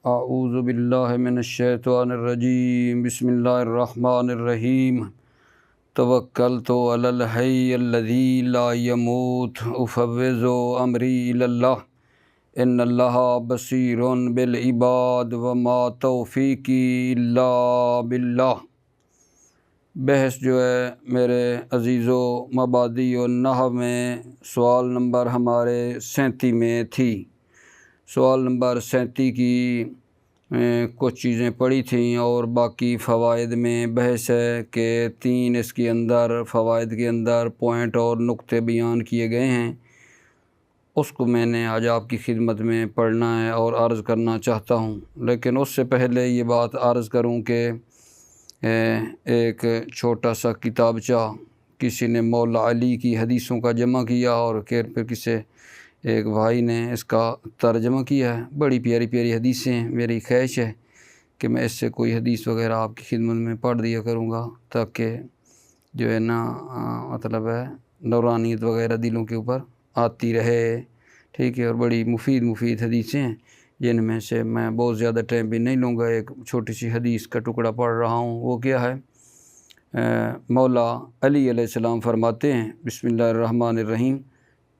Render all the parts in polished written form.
اعوذ باللہ من الشیطان الرجیم بسم اللہ الرحمن الرحیم توکلت علی الحی الذی لا یموت افوض امری الی اللہ ان اللہ بصیر بالعباد وما توفیقی الا باللہ۔ بحث جو ہے میرے عزیزو مبادی و نحو میں سوال نمبر ہمارے 37 میں تھی۔ سوال نمبر 37 کی کچھ چیزیں پڑھی تھیں اور باقی فوائد میں بحث ہے کہ 3 اس کے اندر فوائد کے اندر پوائنٹ اور نقطے بیان کیے گئے ہیں، اس کو میں نے آج آپ کی خدمت میں پڑھنا ہے اور عرض کرنا چاہتا ہوں۔ لیکن اس سے پہلے یہ بات عرض کروں کہ ایک چھوٹا سا کتابچہ کسی نے مولا علی کی حدیثوں کا جمع کیا اور پھر کسی ایک بھائی نے اس کا ترجمہ کیا ہے۔ بڑی پیاری پیاری حدیثیں ہیں۔ میری خواہش ہے کہ میں اس سے کوئی حدیث وغیرہ آپ کی خدمت میں پڑھ دیا کروں گا تاکہ جو ہے نا مطلب ہے نورانیت وغیرہ دلوں کے اوپر آتی رہے، ٹھیک ہے۔ اور بڑی مفید حدیثیں ہیں جن میں سے میں بہت زیادہ ٹائم بھی نہیں لوں گا۔ ایک چھوٹی سی حدیث کا ٹکڑا پڑھ رہا ہوں۔ وہ کیا ہے؟ مولا علی علیہ السلام فرماتے ہیں بسم اللہ الرحمن الرحیم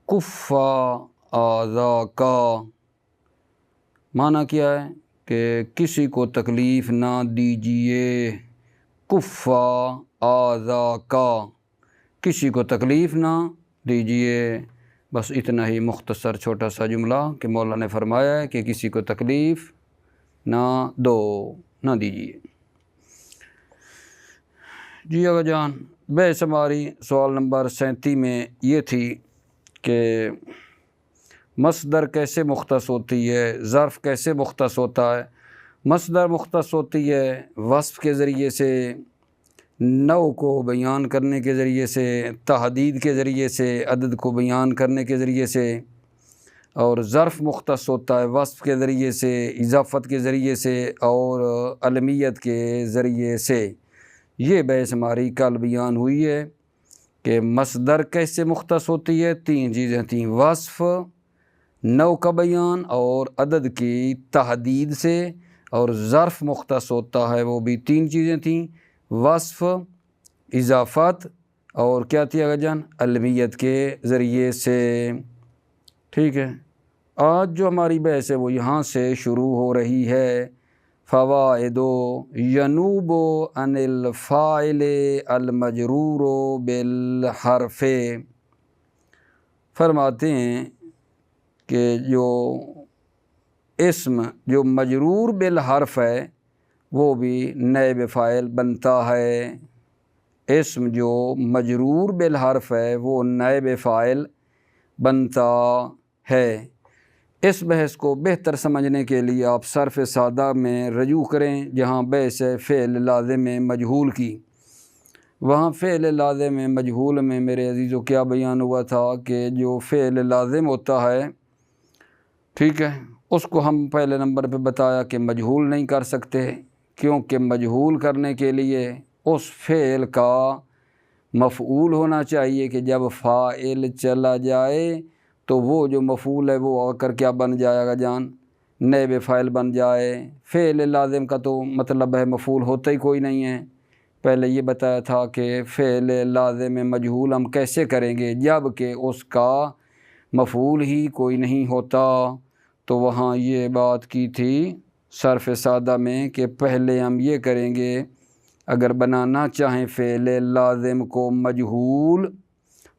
کفا آذاکا، معنی کیا ہے کہ کسی کو تکلیف نہ دیجیے۔ کفا آذاکا، کسی کو تکلیف نہ دیجیے۔ بس اتنا ہی مختصر چھوٹا سا جملہ کہ مولا نے فرمایا ہے کہ کسی کو تکلیف نہ دو، نہ دیجیے۔ جی آقا جان، بحث ہماری سوال نمبر 37 میں یہ تھی کہ مصدر کیسے مختص ہوتی ہے، ظرف کیسے مختص ہوتا ہے۔ مصدر مختص ہوتی ہے وصف کے ذریعے سے، نوع کو بیان کرنے کے ذریعے سے، تحدید کے ذریعے سے، عدد کو بیان کرنے کے ذریعے سے، اور ظرف مختص ہوتا ہے وصف کے ذریعے سے، اضافت کے ذریعے سے اور علمیت کے ذریعے سے۔ یہ بحث ہماری کل بیان ہوئی ہے کہ مصدر کیسے مختص ہوتی ہے۔ 3 چیزیں تھیں، وصف، نوع کا بیان اور عدد کی تحدید سے، اور ظرف مختص ہوتا ہے وہ بھی 3 چیزیں تھیں، وصف، اضافت اور کیا تھی آقا جان؟ علمیت کے ذریعے سے، ٹھیک ہے۔ آج جو ہماری بحث ہے وہ یہاں سے شروع ہو رہی ہے۔ فوائد ینوب عن الفاعل المجرور بالحرف، فرماتے ہیں کہ جو اسم جو مجرور بالحرف ہے وہ بھی نائب فاعل بنتا ہے۔ اسم جو مجرور بالحرف ہے وہ نائب فاعل بنتا ہے۔ اس بحث کو بہتر سمجھنے کے لیے آپ صرف سادہ میں رجوع کریں جہاں بحث ہے فعل لازم مجہول کی۔ وہاں فعل لازم مجہول میں میرے عزیزو کیا بیان ہوا تھا کہ جو فعل لازم ہوتا ہے، ٹھیک ہے، اس کو ہم پہلے نمبر پہ بتایا کہ مجہول نہیں کر سکتے، کیونکہ مجہول کرنے کے لیے اس فعل کا مفعول ہونا چاہیے کہ جب فاعل چلا جائے تو وہ جو مفعول ہے وہ آ کر کیا بن جائے گا جان؟ نائب فاعل بن جائے۔ فعل لازم کا تو مطلب ہے مفعول ہوتا ہی کوئی نہیں ہے۔ پہلے یہ بتایا تھا کہ فعل لازم مجہول ہم کیسے کریں گے جب کہ اس کا مفعول ہی کوئی نہیں ہوتا۔ تو وہاں یہ بات کی تھی صرف سادہ میں کہ پہلے ہم یہ کریں گے، اگر بنانا چاہیں فعل لازم کو مجہول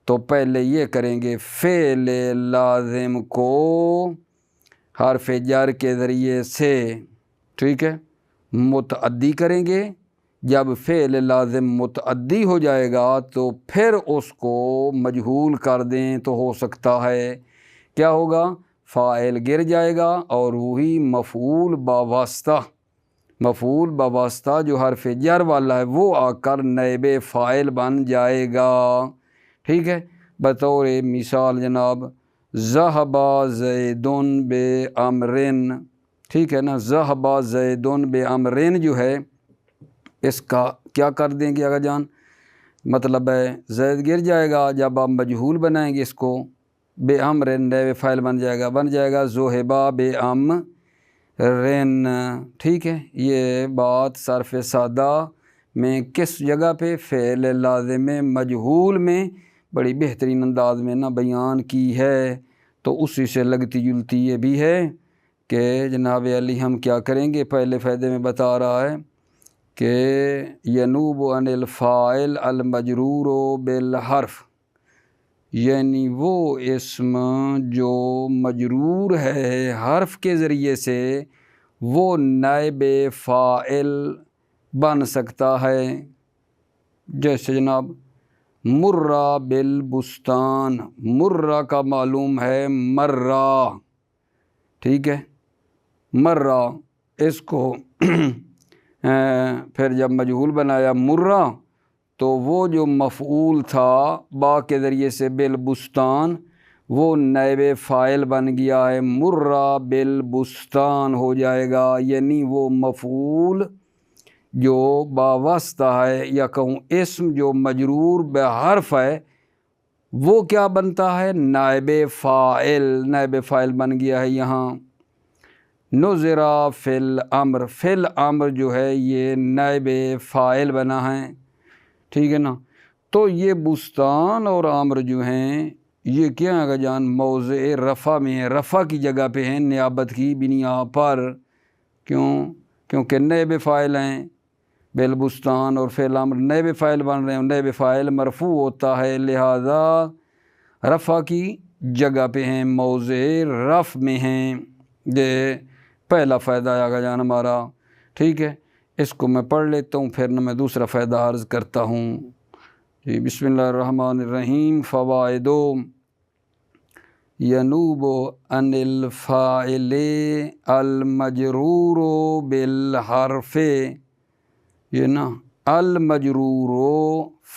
تو پہلے یہ کریں گے فعل لازم کو حرف جر کے ذریعے سے، ٹھیک ہے، متعدی کریں گے۔ جب فعل لازم متعدی ہو جائے گا تو پھر اس کو مجہول کر دیں تو ہو سکتا ہے کیا ہوگا؟ فاعل گر جائے گا اور وہی مفعول باواسطہ جو حرف جر والا ہے وہ آ کر نائب فاعل بن جائے گا، ٹھیک ہے۔ بطور مثال جناب ذہب زید بعمر، ٹھیک ہے نا، ذہب زید بعمر جو ہے اس کا کیا کر دیں گے آقا جان؟ مطلب ہے زید گر جائے گا، جب آپ مجہول بنائیں گے اس کو بعمر نائب فاعل بن جائے گا ذہب بعمر رن، ٹھیک ہے۔ یہ بات صرف سادہ میں کس جگہ پہ؟ فعل لازم مجہول میں بڑی بہترین انداز میں بیان کی ہے، تو اسی سے لگتی جلتی یہ بھی ہے کہ جناب علی ہم کیا کریں گے؟ پہلے فائدے میں بتا رہا ہے کہ ینوب عن الفاعل المجرور بالحرف، یعنی وہ اسم جو مجرور ہے حرف کے ذریعے سے وہ نائب فاعل بن سکتا ہے۔ جیسے جناب مرہ بالبستان، مرہ کا معلوم ہے مرہ، ٹھیک ہے، مرہ، اس کو پھر جب مجہول بنایا مرہ تو وہ جو مفعول تھا با کے ذریعے سے بالبستان وہ نائب فاعل بن گیا ہے، مرہ بالبستان ہو جائے گا، یعنی وہ مفعول جو باواسطہ ہے یا کہوں اسم جو مجرور بحرف ہے وہ کیا بنتا ہے؟ نائب فاعل، نائب فاعل بن گیا ہے یہاں۔ نظرا فی الامر، فی الامر جو ہے یہ نائب فاعل بنا ہے، ٹھیک ہے نا۔ تو یہ بستان اور امر جو ہیں یہ کیا ہے جان؟ موضع رفع میں ہے، رفع کی جگہ پہ ہیں نیابت کی بنیاد پر، کیونکہ نائب فاعل ہیں، بالبستان اور فی الامر نائب فاعل بن رہے ہیں، نائب فاعل مرفوع ہوتا ہے، لہذا رفع کی جگہ پہ ہیں، موضع رفع میں ہیں۔ یہ پہلا فائدہ آگا جان ہمارا، ٹھیک ہے۔ اس کو میں پڑھ لیتا ہوں پھر میں دوسرا فائدہ عرض کرتا ہوں۔ جی بسم اللہ الرحمن الرحیم۔ فوائد: ینوب عن الفاعل المجرور بالحرف، یہ نا المجرور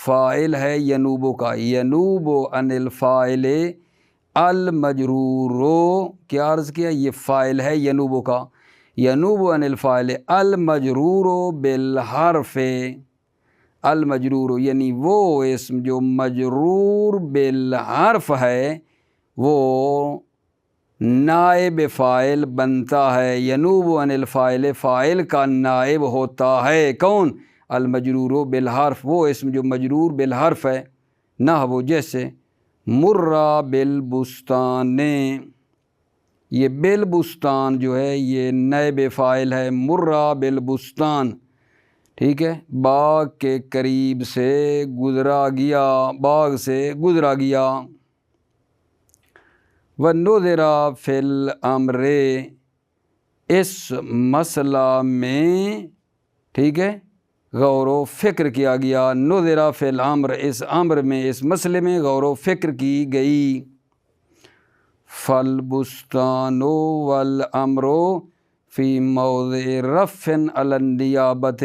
فاعل ہے ینوب کا، ینوب عن الفاعل المجرور، کیا عرض کیا؟ یہ فاعل ہے ینوب کا، ینوب عن الفاعل المجرور بالحرف، المجرور یعنی وہ اسم جو مجرور بالحرف ہے وہ نائب فاعل بنتا ہے، ینوب عن الفاعل فاعل کا نائب ہوتا ہے، کون؟ المجرور بالحرف، وہ اسم جو مجرور بالحرف ہے، نحو جیسے مرہ بالبستان، یہ بالبستان جو ہے یہ نائب فاعل ہے، مرہ بالبستان، ٹھیک ہے، باغ کے قریب سے گزرا گیا، باغ سے گزرا گیا۔ وَنُظِرَ فِي الْأَمْرِ، اس مسئلہ میں، ٹھیک ہے، غور و فکر کیا گیا، نُظِرَ فِي الْأَمْرِ، اس امر میں، اس مسئلے میں غور و فکر کی گئی۔ فَالْبُسْتَانُ وَالْأَمْرُ فِي مَوْضِعِ رَفْعٍ عَلَى النِّيَابَةِ،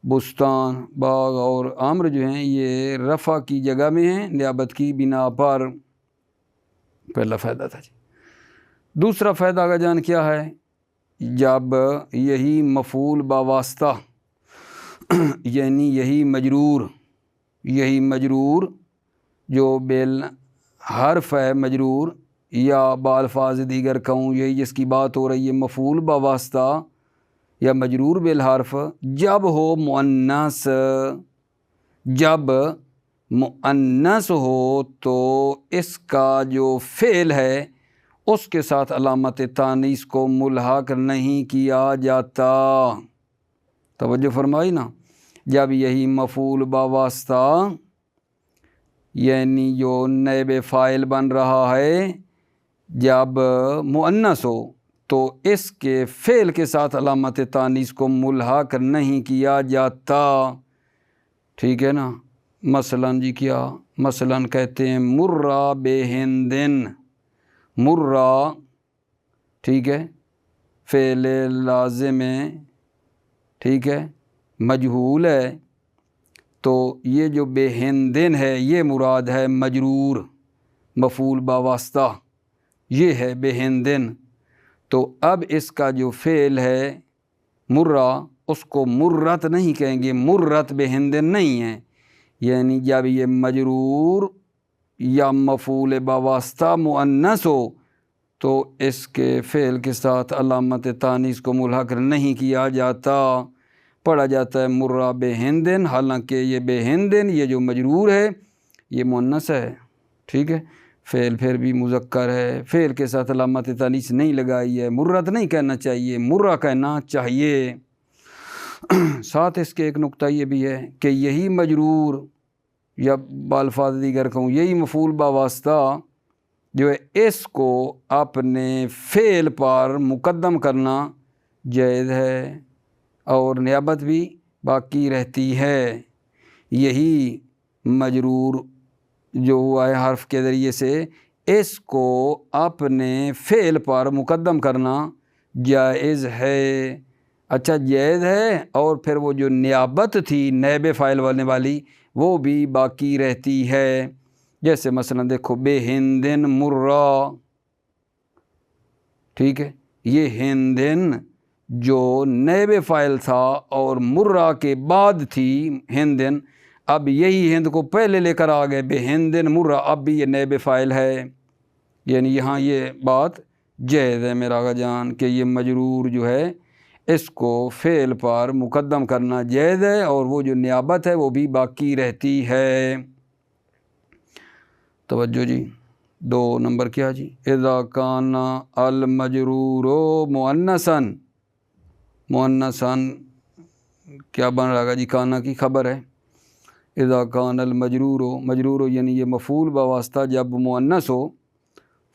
بستان، باغ اور امر جو ہیں یہ رفع کی جگہ میں ہیں نیابت کی بنا پر۔ پہلا فائدہ تھا جی۔ دوسرا فائدہ کا جان کیا ہے؟ جب یہی مفعول باواسطہ یعنی یہی مجرور جو بالحرف ہے مجرور، یا بالفاظ دیگر کہوں یہی جس کی بات ہو رہی ہے مفعول باواسطہ یا مجرور بالحرف، جب ہو مؤنث، جب مؤنث ہو تو اس کا جو فعل ہے اس کے ساتھ علامت تانیث کو ملحق نہیں کیا جاتا۔ توجہ فرمائی نا، جب یہی مفعول باواسطہ یعنی جو نائب فاعل بن رہا ہے جب مؤنث ہو تو اس کے فعل کے ساتھ علامت تانیث کو ملحق نہیں کیا جاتا، ٹھیک ہے نا۔ مثلاً جی کیا؟ مثلاً کہتے ہیں مرہ بہندن، مرہ، ٹھیک ہے، فعل لازم ہے، ٹھیک ہے، مجہول ہے، تو یہ جو بہندن ہے یہ مراد ہے مجرور مفعول باواسطہ، یہ ہے بہندن۔ تو اب اس کا جو فعل ہے مرہ، اس کو مرت نہیں کہیں گے، مرت بہندن نہیں ہے، یعنی جب یہ مجرور یا مفعول باواسطہ مؤنث ہو تو اس کے فعل کے ساتھ علامت تانیث کو ملحق نہیں کیا جاتا، پڑھا جاتا ہے مرہ بے ہندن، حالانکہ یہ بے ہندن یہ جو مجرور ہے یہ مؤنث ہے، ٹھیک ہے، فعل پھر بھی مذکر ہے، فعل کے ساتھ علامت تانیث نہیں لگائی ہے، مرت نہیں کہنا چاہیے، مرہ کہنا چاہیے۔ ساتھ اس کے ایک نقطہ یہ بھی ہے کہ یہی مجرور یا بالفاظ دیگر کہوں یہی مفعول باواسطہ جو ہے اس کو اپنے فعل پر مقدم کرنا جائز ہے اور نیابت بھی باقی رہتی ہے۔ یہی مجرور جو ہوا ہے حرف کے ذریعے سے اس کو اپنے فعل پر مقدم کرنا جائز ہے۔ اچھا جائز ہے، اور پھر وہ جو نیابت تھی نائب فاعل والنے والی وہ بھی باقی رہتی ہے۔ جیسے مثلا دیکھو بے ہندن مرہ، ٹھیک ہے، یہ ہندن جو نائب فاعل تھا اور مرہ کے بعد تھی ہندن، اب یہی ہند کو پہلے لے کر آ گئے بے ہندن مرہ، اب بھی یہ نائب فاعل ہے، یعنی یہاں یہ بات جائز ہے میرا آقا جان کہ یہ مجرور جو ہے اس کو فعل پر مقدم کرنا جائز ہے اور وہ جو نیابت ہے وہ بھی باقی رہتی ہے۔ توجہ جی، 2 نمبر کیا جی، اذا کان المجرور مؤنثا، مؤنثا کیا بن رہا گا جی، کانا کی خبر ہے، اذا کان المجرور، مجرور یعنی یہ مفعول باواسطہ جب مؤنث ہو،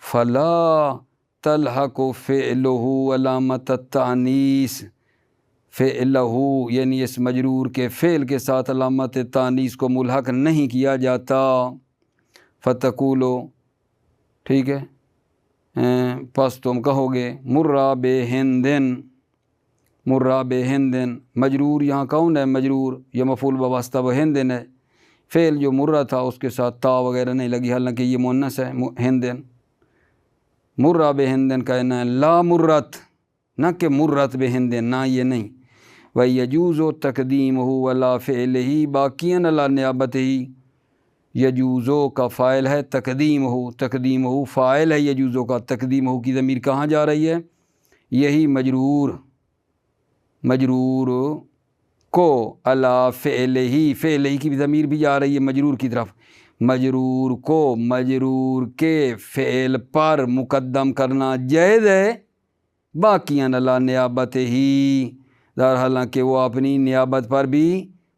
فلا تلحق فعلہ علامت التانیث، فعلہ یعنی اس مجرور کے فعل کے ساتھ علامت تانیث کو ملحق نہیں کیا جاتا، فتقولو، ٹھیک ہے، پس تم کہو گے مرہ بے ہندن، مرہ بے ہندن، مجرور یہاں کون ہے مجرور، یہ مفعول باواسطہ وہ ہندن ہے، فعل جو مرہ تھا اس کے ساتھ تا وغیرہ نہیں لگی، حالانکہ یہ مؤنث ہے ہندن، مرہ بے ہندن کہنا ہے، لا مرت، نہ کہ مرت بے ہندن، نہ یہ نہیں، وَيَجُوزُ تَقْدِيمُهُ وَلَا فِعْلِهِ بَاقِيًا عَلَى نِيَابَتِهِ، یجوزو کا فاعل ہے، تقدیمہ فاعل ہے، یجوزو کا تقدیمہ کی ضمیر کہاں جا رہی ہے، یہی مجرور کو علی فعلہ، فعلہ کی ضمیر بھی جا رہی ہے مجرور کی طرف، مجرور کو مجرور کے فعل پر مقدم کرنا جائز ہے، باقیاً علی نیابتہ، حالانکہ وہ اپنی نیابت پر بھی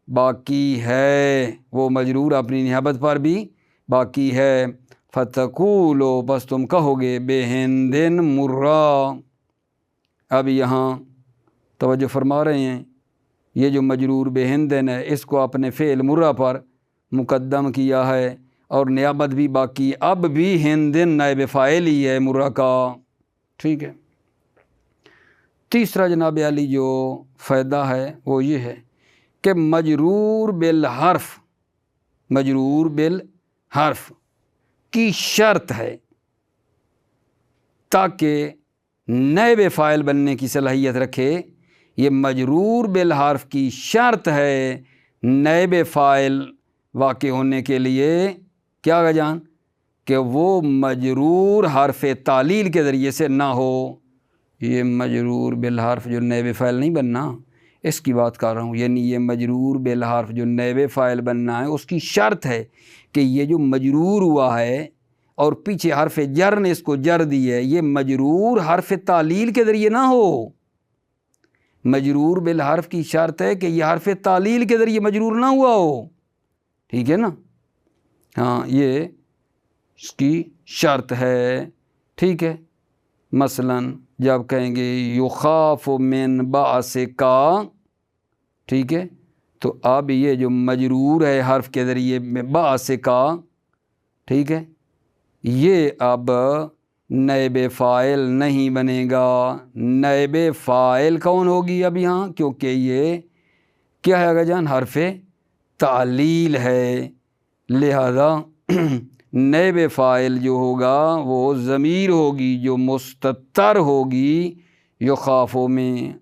باقی ہے، وہ مجرور اپنی نیابت پر بھی باقی ہے، فتقولو، بس تم کہو گے بے ہندن مرہ۔ اب یہاں توجہ فرما رہے ہیں، یہ جو مجرور بے ہندن ہے اس کو اپنے فعل مرہ پر مقدم کیا ہے اور نیابت بھی باقی، اب بھی ہندن نائب فاعل ہی ہے مرہ کا، ٹھیک ہے۔ تیسرا جناب علی جو فائدہ ہے وہ یہ ہے کہ مجرور بالحرف، مجرور بالحرف کی شرط ہے تاکہ نائب فاعل بننے کی صلاحیت رکھے، یہ مجرور بالحرف کی شرط ہے نائب فاعل واقع ہونے کے لیے، کیا گا جان، کہ وہ مجرور حرف تعلیل کے ذریعے سے نہ ہو، یہ مجرور بالحرف جو نائب فاعل نہیں بننا اس کی بات کر رہا ہوں، یعنی یہ مجرور بالحرف جو نائب فاعل بننا ہے اس کی شرط ہے کہ یہ جو مجرور ہوا ہے اور پیچھے حرف جر نے اس کو جر دی ہے، یہ مجرور حرف تعلیل کے ذریعے نہ ہو، مجرور بالحرف کی شرط ہے کہ یہ حرف تعلیل کے ذریعے مجرور نہ ہوا ہو، ٹھیک ہے نا، ہاں یہ اس کی شرط ہے، ٹھیک ہے۔ مثلا جب کہیں گے یخاف من بعث کا، ٹھیک ہے، تو اب یہ جو مجرور ہے حرف کے ذریعے میں بعث کا، ٹھیک ہے، یہ اب نائب فاعل نہیں بنے گا، نائب فاعل کون ہوگی اب یہاں، کیونکہ یہ کیا ہے جان، حرف تعلیل ہے، لہذا نائب فاعل جو ہوگا وہ ضمیر ہوگی جو مستتر ہوگی یخافو میں،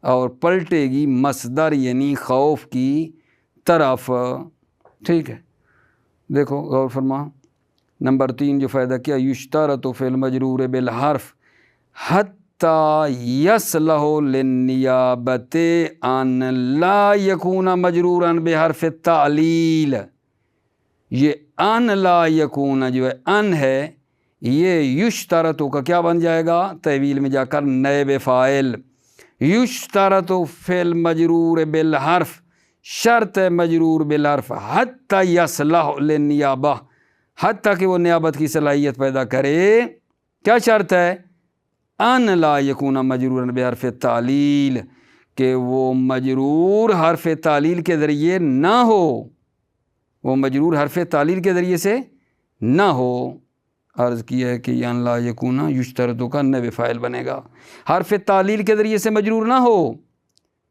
اور پلٹے گی مصدر یعنی خوف کی طرف، ٹھیک ہے۔ دیکھو غور فرما، نمبر 3 جو فائدہ کیا، یشترط فی المجرور بالحرف حتی یصلح للنیابت ان لا یکون مجرورا بحرف التعلیل. یہ ان لا یکون جو ہے ان ہے یہ یشترطو کا کیا بن جائے گا تحویل میں جا کر نائب فاعل. یشترطو فعل مجرور بالحرف شرط ہے مجرور بالحرف حتی یصلح للنیابہ حتیٰ کہ وہ نیابت کی صلاحیت پیدا کرے. کیا شرط ہے؟ ان لا یکون مجرورا بحرف تعلیل کہ وہ مجرور حرف تعلیل کے ذریعے نہ ہو. وہ مجرور حرف تعلیل کے ذریعے سے نہ ہو. عرض کیا ہے کہ ان لا یکون یشترطو کا نائب فاعل بنے گا حرف تعلیل کے ذریعے سے مجرور نہ ہو.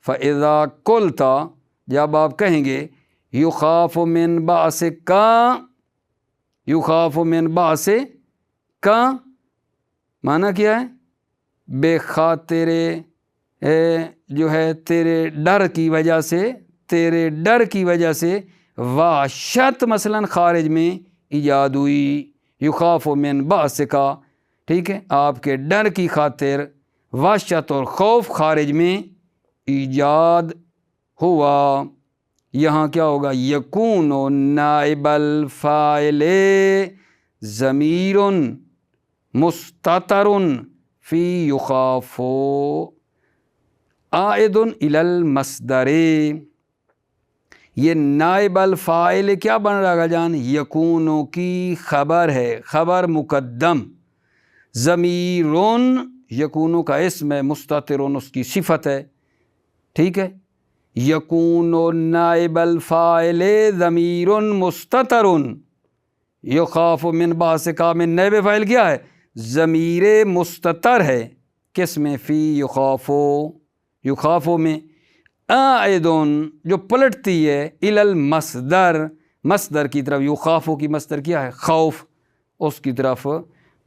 فَإِذَا قُلْتَ جب آپ کہیں گے یخاف من بعث کا یخاف من بعث کا معنی کیا ہے؟ بے خاطر جو ہے تیرے ڈر کی وجہ سے تیرے ڈر کی وجہ سے وحشت مثلا خارج میں ایجاد ہوئی. یخاف من بعث کا ٹھیک ہے آپ کے ڈر کی خاطر وحشت اور خوف خارج میں ایجاد ہوا. یہاں کیا ہوگا یکون نائب الفاعل ضمیر مستتر فی یخاف عائد الی المصدر. یہ نائب الفاعل کیا بن رہا گا جان یکونوں کی خبر ہے خبر مقدم. ضمیرون یکونوں کا اسم ہے مستترون اس کی صفت ہے. ٹھیک ہے یکون نائب الفاعل ضمیر مستتر یخاف من بعث کا میں نائب فاعل کیا ہے ضمیر مستتر ہے کس میں فی یخافو میں عائدون جو پلٹتی ہے الی المصدر مصدر کی طرف. یخافو کی مصدر کیا ہے خوف اس کی طرف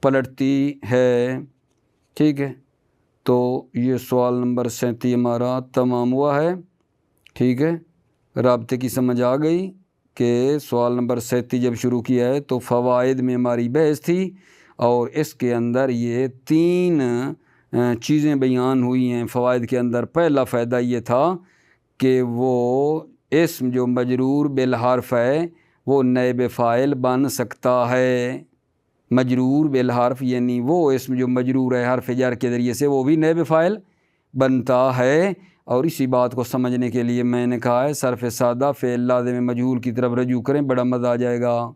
پلٹتی ہے. ٹھیک ہے تو یہ سوال نمبر 37 ہمارا تمام ہوا ہے. ٹھیک ہے رابطے کی سمجھ آ گئی کہ سوال نمبر 37 جب شروع کیا ہے تو فوائد میں ہماری بحث تھی اور اس کے اندر یہ 3 چیزیں بیان ہوئی ہیں. فوائد کے اندر پہلا فائدہ یہ تھا کہ وہ اسم جو مجرور بالحرف ہے وہ نائب فاعل بن سکتا ہے. مجرور بالحرف یعنی وہ اسم جو مجرور ہے حرف جر کے ذریعے سے وہ بھی نائب فاعل بنتا ہے. اور اسی بات کو سمجھنے کے لیے میں نے کہا ہے صرف سادہ فعل لازم مجہول کی طرف رجوع کریں بڑا مزہ آ جائے گا.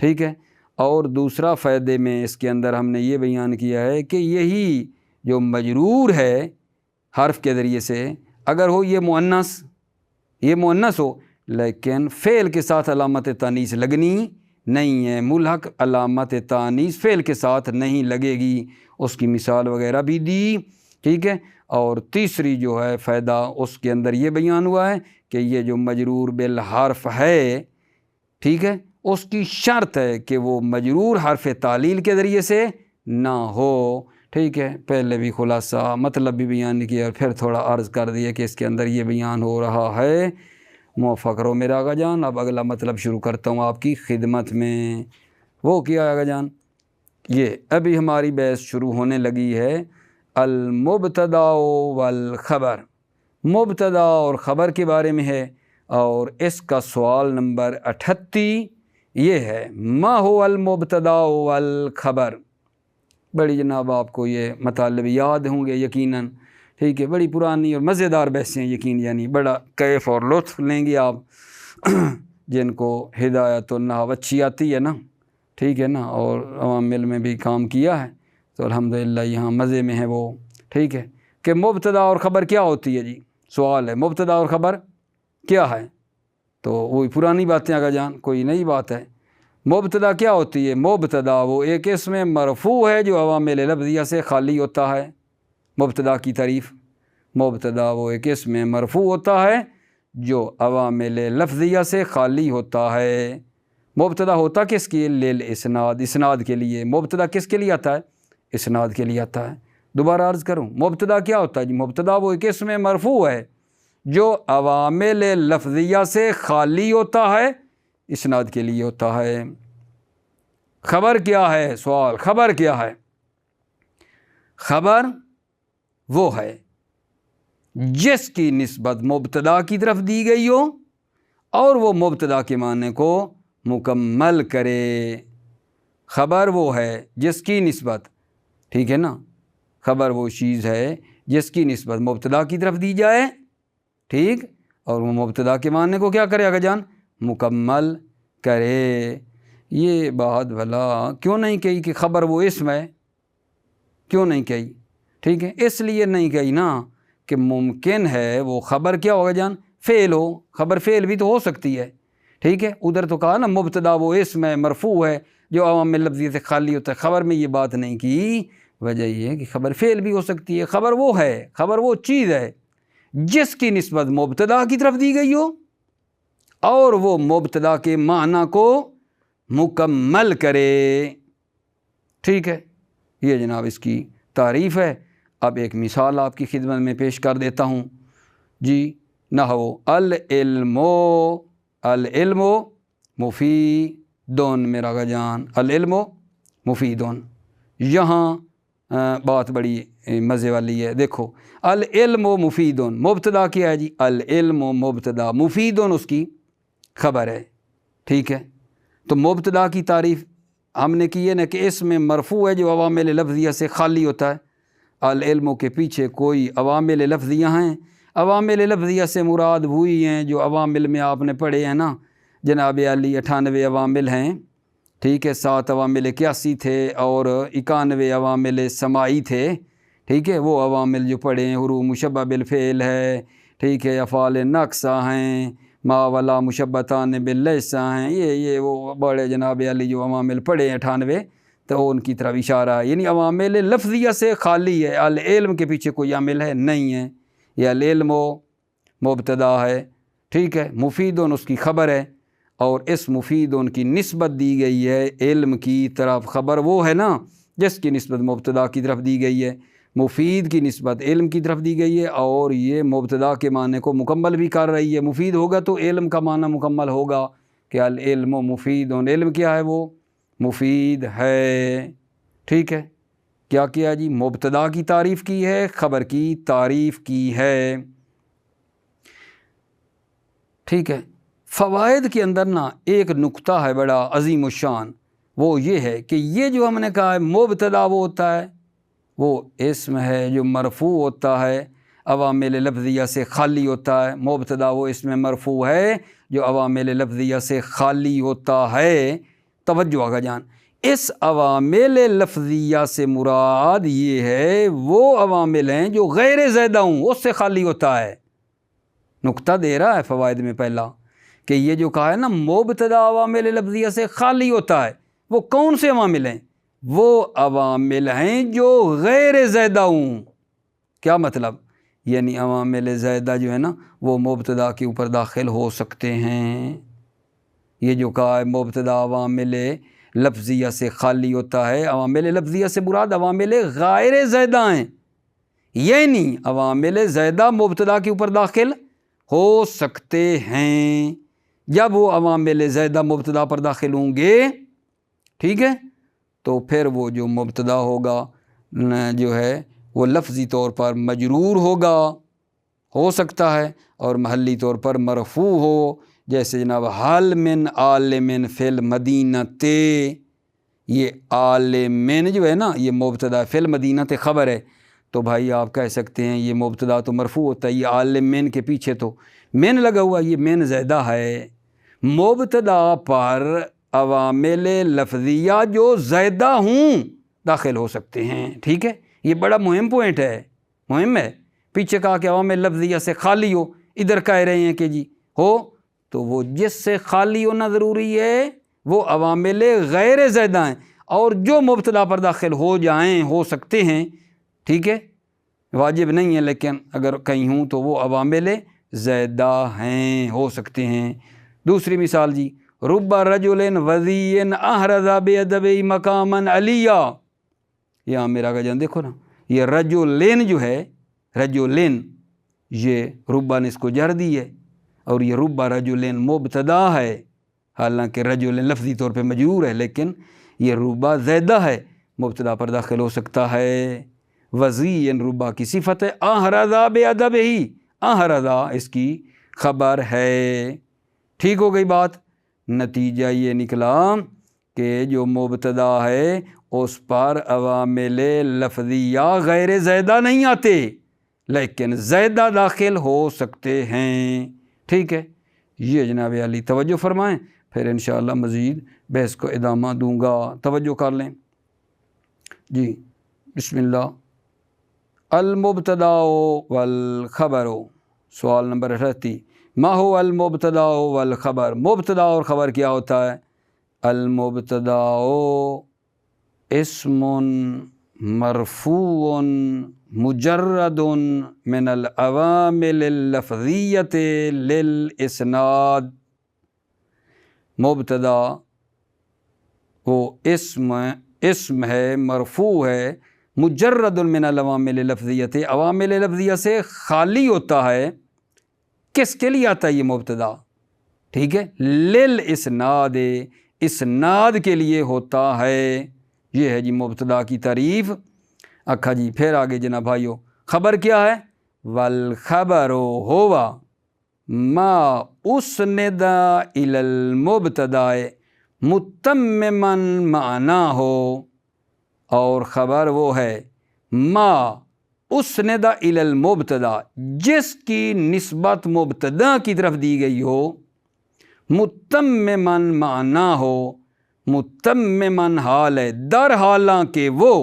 ٹھیک ہے اور دوسرا فائدے میں اس کے اندر ہم نے یہ بیان کیا ہے کہ یہی جو مجرور ہے حرف کے ذریعے سے اگر ہو یہ مؤنث ہو لیکن فعل کے ساتھ علامت تانیث لگنی نہیں ہے. ملحق علامت تانیث فعل کے ساتھ نہیں لگے گی. اس کی مثال وغیرہ بھی دی. ٹھیک ہے اور تیسری جو ہے فائدہ اس کے اندر یہ بیان ہوا ہے کہ یہ جو مجرور بالحرف ہے ٹھیک ہے اس کی شرط ہے کہ وہ مجرور حرف تعلیل کے ذریعے سے نہ ہو. ٹھیک ہے پہلے بھی خلاصہ مطلب بھی بیان کیا اور پھر تھوڑا عرض کر دیا کہ اس کے اندر یہ بیان ہو رہا ہے. موفق رہو میرا آقا جان. اب اگلا مطلب شروع کرتا ہوں آپ کی خدمت میں. وہ کیا آقا جان یہ ابھی ہماری بحث شروع ہونے لگی ہے المبتدا والخبر. مبتدا اور خبر کے بارے میں ہے اور اس کا سوال نمبر 38 یہ ہے ما هو المبتدا والخبر. بڑی جناب آپ کو یہ مطالب یاد ہوں گے یقیناً. ٹھیک ہے بڑی پرانی اور مزیدار بحثیں یقین یعنی بڑا کیف اور لطف لیں گے آپ جن کو ہدایت و نحو اچھی آتی ہے نا. ٹھیک ہے نا اور عوام علم میں بھی کام کیا ہے تو الحمدللہ یہاں مزے میں ہے وہ. ٹھیک ہے کہ مبتدا اور خبر کیا ہوتی ہے جی. سوال ہے مبتدا اور خبر کیا ہے تو وہی پرانی باتیں آگا جان کوئی نئی بات ہے. مبتدا کیا ہوتی ہے؟ مبتدا وہ ایک اسم مرفوع ہے جو عوامل لفظیہ سے خالی ہوتا ہے. مبتدا کی تعریف مبتدا وہ ایک اسم مرفوع ہوتا ہے جو عوامل لفظیہ سے خالی ہوتا ہے. مبتدا ہوتا کس کے لیے؟ اسناد اسناد کے لیے. مبتدا کس کے لیے آتا ہے؟ اسناد کے لیے آتا ہے. دوبارہ عرض کروں مبتدا کیا ہوتا ہے جی؟ مبتدا وہ ایک اسم مرفوع ہے جو عوامل لفظیہ سے خالی ہوتا ہے اسناد کے لیے ہوتا ہے. خبر کیا ہے؟ سوال خبر کیا ہے؟ خبر وہ ہے جس کی نسبت مبتدا کی طرف دی گئی ہو اور وہ مبتدا کے معنی کو مکمل کرے۔ خبر وہ ہے جس کی نسبت، ٹھیک ہے نا، خبر وہ چیز ہے جس کی نسبت مبتدا کی طرف دی جائے، ٹھیک، اور وہ مبتدا کے معنی کو کیا کرے آقا جان؟ مکمل کرے۔ یہ بات بھلا کیوں نہیں کہی کہ خبر وہ اسم ہے؟ کیوں نہیں کہی؟ ٹھیک ہے، اس لیے نہیں کہی نا کہ ممکن ہے وہ خبر کیا ہوگا جان؟ فعل ہو۔ خبر فعل بھی تو ہو سکتی ہے، ٹھیک ہے، ادھر تو کہا نا مبتدا وہ اسم ہے، مرفوع ہے جو عوامل لفظی سے خالی ہوتا ہے۔ خبر میں یہ بات نہیں کی، وجہ یہ ہے کہ خبر فعل بھی ہو سکتی ہے۔ خبر وہ ہے، خبر وہ چیز ہے جس کی نسبت مبتدا کی طرف دی گئی ہو اور وہ مبتدا کے معنی کو مکمل کرے، ٹھیک ہے۔ یہ جناب اس کی تعریف ہے۔ اب ایک مثال آپ کی خدمت میں پیش کر دیتا ہوں جی۔ نحو العلم، العلم مفیدون، میرا آقا جان العلم مفیدون۔ یہاں بات بڑی مزے والی ہے، دیکھو العلم مفیدون مبتدا کیا ہے جی، العلم مبتدا، مفیدون اس کی خبر ہے، ٹھیک ہے۔ تو مبتدا کی تعریف ہم نے کی ہے نا کہ اس میں مرفوع ہے جو عوامل لفظیہ سے خالی ہوتا ہے۔ العلم کے پیچھے کوئی عوامل لفظیہ ہیں، عوامل لفظیہ سے مراد ہوئی ہیں جو عوامل میں آپ نے پڑھے ہیں نا جناب علی، 98 عوامل ہیں، ٹھیک ہے، 7 عوامل قیاسی تھے اور 91 عوامل سماعی تھے، ٹھیک ہے۔ وہ عوامل جو پڑھے ہیں، حروف مشبہ بالفعل ہے، ٹھیک ہے، افعال ناقصہ ہیں، ما ولا مشبتان باللیسا ہیں، یہ وہ بڑے جناب علی جو عوامل پڑھے ہیں 98، تو ان کی طرف اشارہ ہے، یعنی عوامل لفظیہ سے خالی ہے۔ العلم کے پیچھے کوئی عامل ہے نہیں ہے، یہ العلم مبتدا ہے، ٹھیک ہے، مفیدون اس کی خبر ہے، اور اس مفیدون کی نسبت دی گئی ہے علم کی طرف۔ خبر وہ ہے نا جس کی نسبت مبتدا کی طرف دی گئی ہے، مفید کی نسبت علم کی طرف دی گئی ہے، اور یہ مبتدا کے معنی کو مکمل بھی کر رہی ہے۔ مفید ہوگا تو علم کا معنی مکمل ہوگا کہ العلم مفیدون، علم کیا ہے؟ وہ مفید ہے، ٹھیک ہے۔ کیا کیا جی؟ مبتدا کی تعریف کی ہے، خبر کی تعریف کی ہے، ٹھیک ہے۔ فوائد کے اندر نا ایک نقطہ ہے بڑا عظیم الشان، وہ یہ ہے کہ یہ جو ہم نے کہا ہے مبتدا وہ ہوتا ہے، وہ اسم ہے جو مرفوع ہوتا ہے، عوامل لفظیہ سے خالی ہوتا ہے۔ مبتدا وہ اسم مرفوع ہے جو عوامل لفظیہ سے خالی ہوتا ہے۔ توجہ آقا جان، اس عوامل لفظیہ سے مراد یہ ہے وہ عوامل ہیں جو غیر زیدہ ہوں، اس سے خالی ہوتا ہے۔ نقطہ دے رہا ہے فوائد میں پہلا کہ یہ جو کہا ہے نا مبتدا عوامل لفظیہ سے خالی ہوتا ہے، وہ کون سے عوامل ہیں؟ وہ عوامل ہیں جو غیر زیدہ ہوں۔ کیا مطلب؟ یعنی عوامل زیدہ جو ہے نا وہ مبتدا کے اوپر داخل ہو سکتے ہیں۔ یہ جو کہا ہے مبتدا عوامل لفظیہ سے خالی ہوتا ہے، عوامل لفظیہ سے مراد عوامل غیر زیدہ ہیں، یعنی عوامل زیدہ مبتدا کے اوپر داخل ہو سکتے ہیں۔ جب وہ عوامل زیدہ مبتدا پر داخل ہوں گے، ٹھیک ہے، تو پھر وہ جو مبتدا ہوگا جو ہے وہ لفظی طور پر مجرور ہوگا، ہو سکتا ہے، اور محلی طور پر مرفوع ہو، جیسے جناب حل من عالم فی المدینہ، یہ عالم جو ہے نا یہ مبتدا فی المدینہ خبر ہے، تو بھائی آپ کہہ سکتے ہیں یہ مبتدا تو مرفوع ہوتا ہے، یہ عالم کے پیچھے تو من لگا ہوا، یہ من زیدہ ہے۔ مبتدا پر عوامل لفظیہ جو زیدہ ہوں داخل ہو سکتے ہیں، ٹھیک ہے۔ یہ بڑا مہم پوائنٹ ہے، مہم ہے۔ پیچھے کہا کہ عوامل لفظیہ سے خالی ہو، ادھر کہہ رہے ہیں کہ جی ہو، تو وہ جس سے خالی ہونا ضروری ہے وہ عوامل غیر زیدہ ہیں، اور جو مبتدا پر داخل ہو جائیں ہو سکتے ہیں، ٹھیک ہے، واجب نہیں ہے، لیکن اگر کہیں ہوں تو وہ عوامل زیدہ ہیں، ہو سکتے ہیں۔ دوسری مثال جی، رب رجل وذی احرز بادب مقاما علیہ، یہاں میرا کا جان دیکھو نا، یہ رجلین جو ہے، رجلین یہ ربا نے اس کو جر دی ہے، اور یہ رب رجلین مبتدا ہے، حالانکہ رجلین لفظی طور پہ مجرور ہے، لیکن یہ ربا زیدہ ہے، مبتدا پر داخل ہو سکتا ہے۔ وزی ربا کی صفت ہے، احرزا بے ادب ہی، احرزا اس کی خبر ہے۔ ٹھیک ہو گئی بات۔ نتیجہ یہ نکلا کہ جو مبتدا ہے اس پر عوامل لفظیہ غیر زائدہ نہیں آتے، لیکن زائدہ داخل ہو سکتے ہیں۔ ٹھیک ہے، یہ جناب علی توجہ فرمائیں، پھر انشاءاللہ مزید بحث کو ادامہ دوں گا، توجہ کر لیں جی۔ بسم اللہ۔ المبتدا والخبر، سوال نمبر 38، ما هو المبتدا والخبر؟ مبتدا اور خبر کیا ہوتا ہے؟ المبتدا اسم مرفوع مجرد من العوامل اللفظیۃ للاسناد۔ مبتدا وہ اسم ہے، مرفوع ہے، مجرد من العوامل لفظیۃ، عوامل لفظیہ سے خالی ہوتا ہے۔ کس کے لیے آتا ہے یہ مبتدا؟ ٹھیک ہے، للاسناد، اسناد کے لیے ہوتا ہے۔ یہ ہے جی مبتدا کی تعریف۔ اکھا جی پھر آگے جناب بھائیو، خبر کیا ہے؟ والخبر ہوا ما اسند الی المبتدا متمما معنیٰ ہو، اور خبر وہ ہے ما اسند الی المبتدا، جس کی نسبت مبتدا کی طرف دی گئی ہو، متمما معنیٰ ہو، متمما حال ہے، در حالانکہ وہ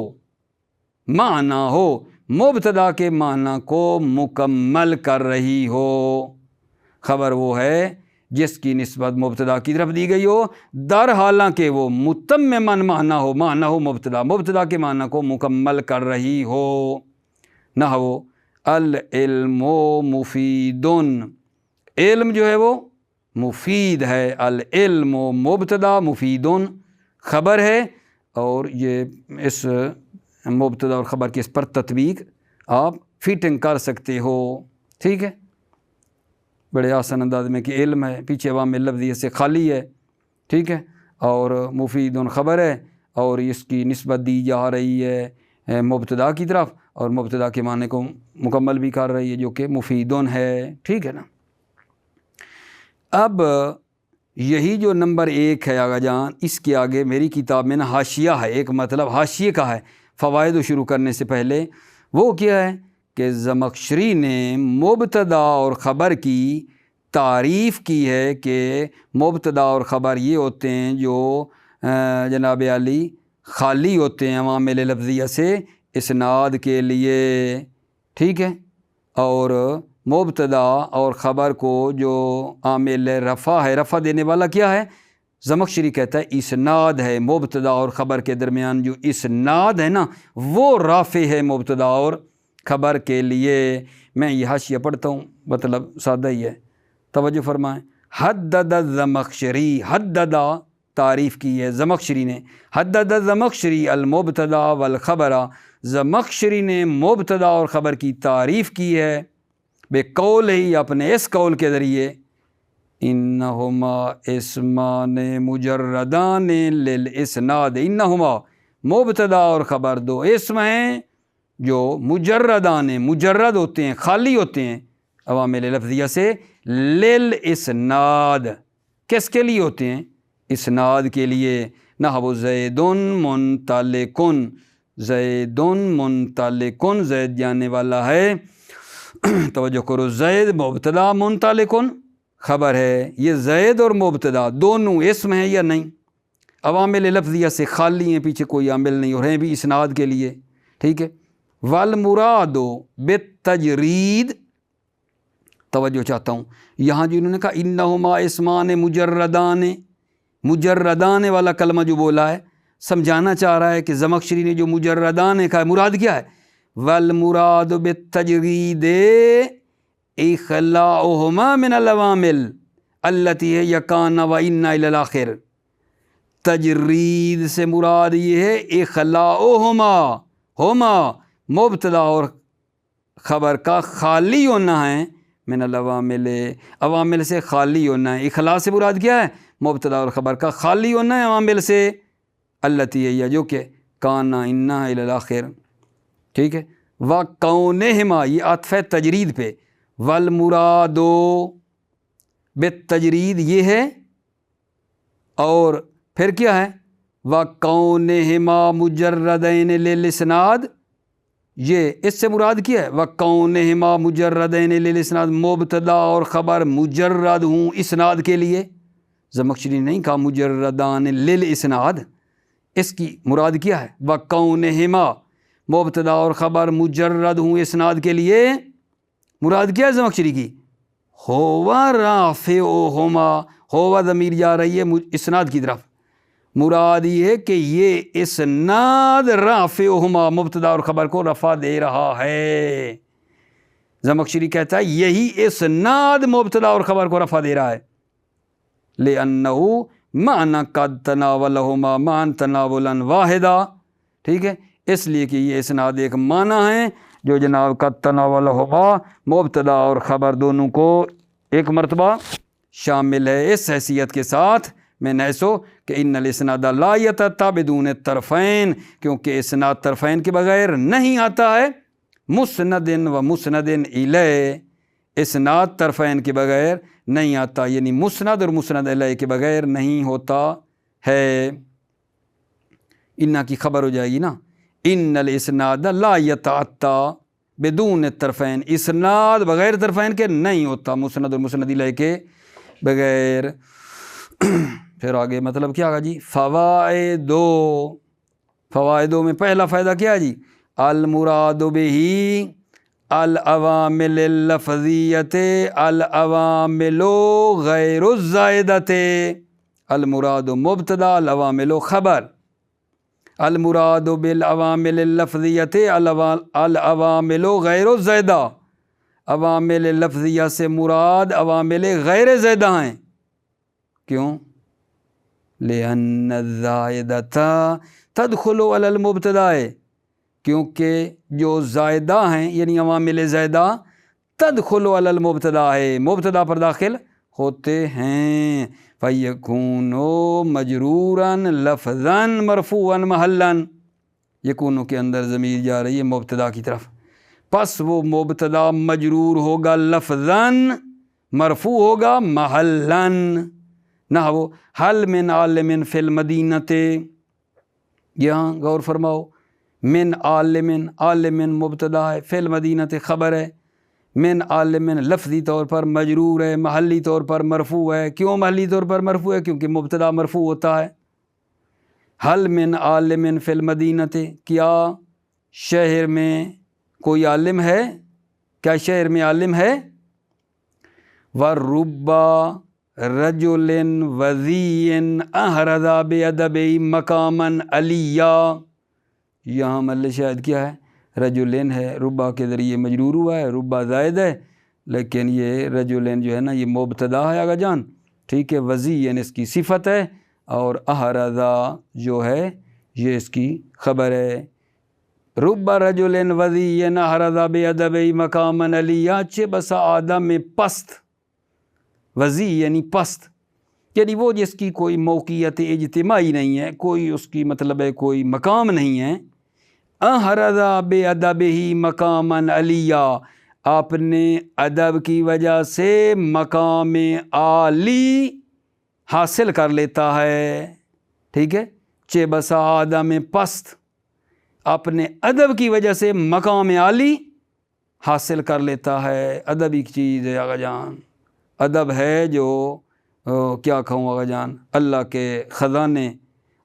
معنی ہو، مبتدا کے معنی کو مکمل کر رہی ہو۔ خبر وہ ہے جس کی نسبت مبتدا کی طرف دی گئی ہو، در حالانکہ وہ متمما معنی ہو مبتدا، مبتدا کے معنی کو مکمل کر رہی ہو۔ نحو العلم مفید، علم جو ہے وہ مفید ہے، العلم مبتدا، مفید خبر ہے، اور یہ اس مبتدا اور خبر کی اس پر تطبیق آپ فٹنگ کر سکتے ہو۔ ٹھیک ہے، بڑے آسان انداز میں کہ علم ہے، پیچھے عوامل لفظیہ سے خالی ہے، ٹھیک ہے، اور مفید خبر ہے، اور اس کی نسبت دی جا رہی ہے مبتدا کی طرف، اور مبتدا کے معنی کو مکمل بھی کر رہی ہے جو کہ مفید ہے۔ ٹھیک ہے نا۔ اب یہی جو نمبر 1 ہے آغا جان، اس کے آگے میری کتاب میں نا حاشیہ ہے، ایک مطلب حاشیے کا ہے فوائد شروع کرنے سے پہلے۔ وہ کیا ہے کہ زمخشری نے مبتدا اور خبر کی تعریف کی ہے کہ مبتدا اور خبر یہ ہوتے ہیں جو جناب علی خالی ہوتے ہیں عوامل لفظیہ سے اسناد کے لیے۔ ٹھیک ہے، اور مبتدا اور خبر کو جو عامل رفع ہے، رفع دینے والا کیا ہے؟ زمخشری کہتا ہے اسناد ہے۔ مبتدا اور خبر کے درمیان جو اسناد ہے نا، وہ رافع ہے مبتدا اور خبر کے لیے۔ میں یہ حاشیہ پڑھتا ہوں، مطلب سادہ ہی ہے، توجہ فرمائیں۔ حدد الزمخشری، حددہ تعریف کی ہے زمخشری نے، حدد الزمخشری المبتدا والخبر، زمخشری نے مبتدا اور خبر کی تعریف کی ہے بے قول ہی، اپنے اس قول کے ذریعے، انہما اسمان مجردان للاسناد، انہما مبتدا اور خبر دو اسم ہیں جو مجردان، مجرد ہوتے ہیں، خالی ہوتے ہیں عوامل لفظیہ سے، للاسناد، کس کے لیے ہوتے ہیں؟ اسناد کے لیے۔ نحو زید منطلق، زید منطلق، زید جانے والا ہے، توجہ کرو، زید مبتدا، منطلق خبر ہے۔ یہ زید اور مبتدا دونوں اسم ہیں یا نہیں؟ عوامل لفظیہ سے خالی ہیں، پیچھے کوئی عامل نہیں، اور ہیں بھی اسناد کے لیے۔ ٹھیک ہے، والمراد بالتجرید، توجہ چاہتا ہوں، یہاں جو انہوں نے کہا انہما اسمان مجردان، مجردان والا کلمہ جو بولا ہے، سمجھانا چاہ رہا ہے کہ زمخشری نے جو مجردان کہا ہے، مراد کیا ہے؟ والمراد بالتجرید اخلاؤہما من العوامل التی ہے یکان و ان الی الاخر۔ تجرید سے مراد یہ ہے اخلاؤہما، ہما مبتدا اور خبر کا خالی ہونا ہے، من العوامل، عوامل سے خالی ہونا ہے۔ اخلاء سے مراد کیا ہے؟ مبتدا اور خبر کا خالی ہونا ہے عوامل سے، التی ہے یا جو کہ کانا انا الی الاخر۔ ٹھیک ہے، وَقَوْنِهِمَا یہ عطف ہے تجرید پہ، والمرادو بالتجرید یہ ہے، اور پھر کیا ہے وَقَوْنِهِمَا مُجَرَّدَيْنِ لِلْإِسْنَادِ، یہ اس سے مراد کیا ہے وَقَوْنِهِمَا مُجَرَّدَيْنِ لِلْإِسْنَادِ، مبتدا اور خبر مجرد ہوں اسناد کے لیے۔ زمخشری نے نہیں کہا مجردان للاسناد، اس کی مراد کیا ہے وَقَوْنِهِمَا مبتدا اور خبر مجرد ہوں اسناد کے لیے، مراد کیا ہے زمخشری کی ہوا رافعہما، ہوا ضمیر جا رہی ہے اسناد کی طرف، مراد یہ ہے کہ یہ اسناد رافعہما مبتدا اور خبر کو رفع دے رہا ہے۔ زمخشری کہتا ہے یہی اسناد مبتدا اور خبر کو رفع دے رہا ہے، لِأَنَّهُ مَعْنَى قَدْ تَنَاوَلَهُمَا مَعًا تَنَاوُلًا وَاحِدًا، ٹھیک ہے، اس لیے کہ یہ اسناد ایک معنی ہے جو جناب قد تناولہما مبتدا اور خبر دونوں کو ایک مرتبہ شامل ہے، اس حیثیت کے ساتھ میں نیسو کہ ان الاسناد لا یتأتی بدون الطرفین، کیونکہ اسناد طرفین کے بغیر نہیں آتا ہے، مسند و مسند الیہ، اسناد طرفین کے بغیر نہیں آتا، یعنی مسند اور مسند الیہ کے بغیر نہیں ہوتا ہے۔ انہا کی خبر ہو جائے گی نا، ان الاسناد لا یتأتی بدون الطرفین، اسناد بغیر طرفین کے نہیں ہوتا، مسند اور مسند الیہ کے بغیر۔ پھر آگے مطلب کیا آگا جی فوائدوں میں پہلا فائدہ کیا ہے جی المراد بہی العوامل اللفظیت العوامل غیر الزائدت، المراد مبتدا العوامل خبر، المراد بالعوامل اللفظیت العوامل غیر الزائدہ، عوامل لفظیہ سے مراد عوامل غیر زائدہ ہیں، کیوں؟ لِأَنَّ الزَّائِدَةَ تَدْخُلُ عَلَى الْمُبْتَدَاءِ، کیونکہ جو زائدہ ہیں یعنی عوامل زائدہ تدخل علی المبتدا ہے، مبتدا پر داخل ہوتے ہیں، فَيَكُونُ مَجْرُورًا لَفْظًا مَرْفُوعًا مَحَلًّا، یکونو کے اندر ضمیر جا رہی ہے مبتدا کی طرف، پس وہ مبتدا مجرور ہوگا لفظاً، مرفوع ہوگا محلاً، نحو حل من عالم فی المدینۃ، یہاں غور فرماؤ، من عالم، عالم مبتدا ہے، فی المدینۃ خبر ہے، من عالم لفظی طور پر مجرور ہے، محلی طور پر مرفوع ہے، کیوں محلی طور پر مرفوع ہے؟ کیونکہ مبتدا مرفوع ہوتا ہے۔ حل من عالم فی المدینۃ، کیا شہر میں کوئی عالم ہے؟ کیا شہر میں عالم ہے؟ وَرُبَّ رَجُلٍ وَذِيٍّ أَحْرَزَ بِأَدَبِهِ مَقَامًا عَلِيًّا، یہاں محل شاہد کیا ہے؟ رجلین ہے، ربا کے ذریعے مجرور ہوا ہے، ربا زائد ہے، لیکن یہ رجلین جو ہے نا یہ مبتدا ہے آگا جان، ٹھیک ہے، وزین اس کی صفت ہے، اور احرزا جو ہے یہ اس کی خبر ہے۔ رب رجل وزین احرزا بِأَدَبِهِ مقاما علیٰ، چہ بسا آدم پست، وزی یعنی پست، یعنی وہ جس کی کوئی موقعیت اجتماعی نہیں ہے، کوئی اس کی مطلب ہے کوئی مقام نہیں ہے، احرزا بِأَدَبِهِ مقاما علیٰ، اپنے ادب کی وجہ سے مقام عالی حاصل کر لیتا ہے، ٹھیک ہے، چہ بسا آدم پست اپنے ادب کی وجہ سے مقام عالی حاصل کر لیتا ہے۔ ادب ایک چیز ہے آقا جان، ادب ہے جو کیا کہوں آقا جان، اللہ کے خزانے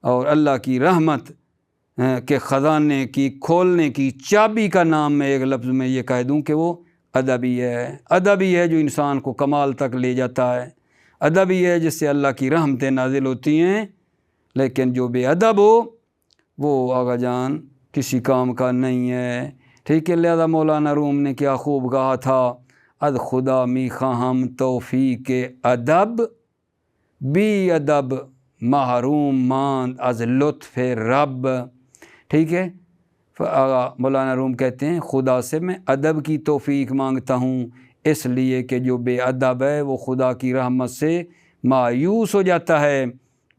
اور اللہ کی رحمت کے خزانے کی کھولنے کی چابی کا نام میں ایک لفظ میں یہ کہہ دوں کہ وہ ادب ہی ہے، ادب ہی ہے جو انسان کو کمال تک لے جاتا ہے، ادب ہی ہے جس سے اللہ کی رحمتیں نازل ہوتی ہیں، لیکن جو بے ادب ہو وہ آقا جان کسی کام کا نہیں ہے، ٹھیک ہے۔ لہذا مولانا روم نے کیا خوب کہا تھا، از خدا می خواہم توفیق ادب، بی ادب محروم ماند از لطف رب، ٹھیک ہے۔ مولانا روم کہتے ہیں خدا سے میں ادب کی توفیق مانگتا ہوں، اس لیے کہ جو بے ادب ہے وہ خدا کی رحمت سے مایوس ہو جاتا ہے۔